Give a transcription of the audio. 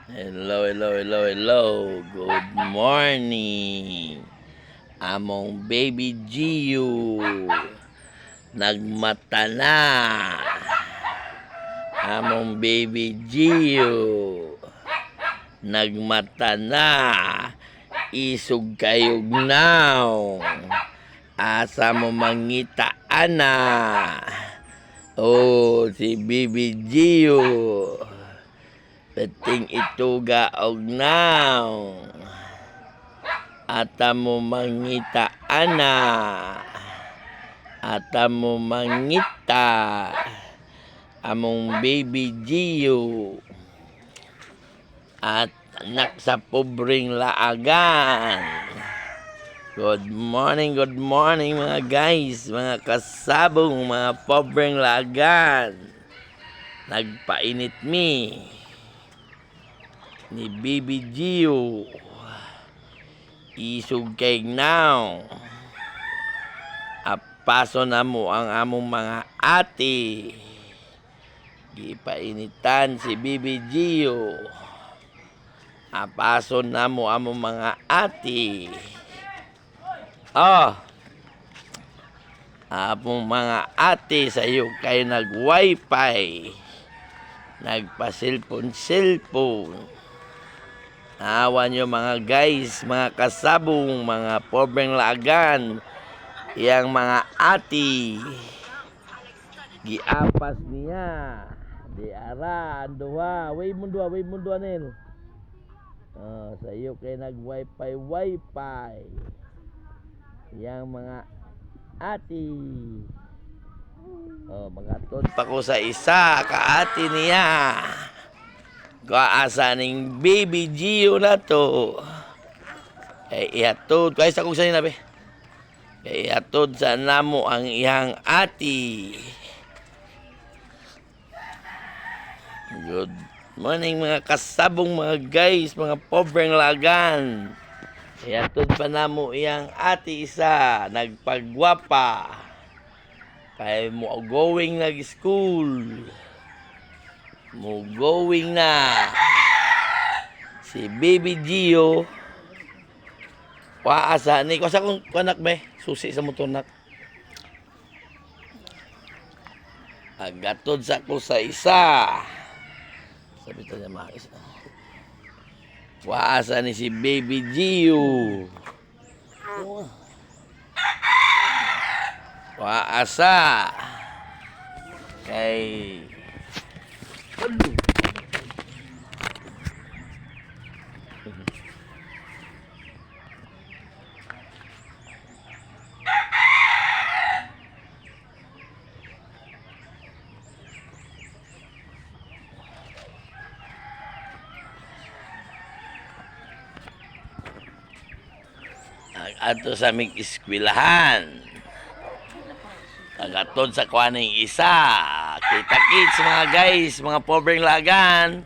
Hello, hello, hello, hello. Good morning. Among baby Gio. Nagmata na. Among baby Gio. Nagmata na. Isog kayog now. Asa mo mangita ana. Oh, si baby Gio. Dating ituga og now. Ata mo mangita ana. Ata mo mangita. Among baby Gio. At anak sa pobreng laagan. Good morning mga guys, mga kasabong, mga pobreng laagan. Nagpainit ni Baby Gio. Isog kay now. Apaso na mo ang among mga ate. Gipainitan si Baby Gio. Apaso na mo among mga ate. Among mga ate sa iyo kay nag-wifi. Nagpa-cellphone. Awa nyo mga guys, mga kasabong, mga pobreng laagan. Yang mga ati. Giapas niya. Di ara, anduha. Way mundo anil. Sa iyo kay nag-wifi. Yang mga ati. Magatod pa ko sa isa, kaati niya. Kaasa ning Baby Gio na to. Ihatod kahit sa kong sanina be. Ihatod sa namo ang iyang ati. Good morning mga kasabong, mga guys, mga pobreng lagan. Ihatod pa namo iyang ati isa, nagpagwapa. Kay mo going nag-school. Mo going na si Baby Gio. Waasa ni ko sa kong anak be, susi sa motonak. Agatod sa ko sa isa. Sabi to niya mga isa. Waasa ni si Baby Gio. Waasa kay ato sa aming eskwelahan. Tagatod sa kuaning isa. Kita-kits mga guys, mga pobreng lagan.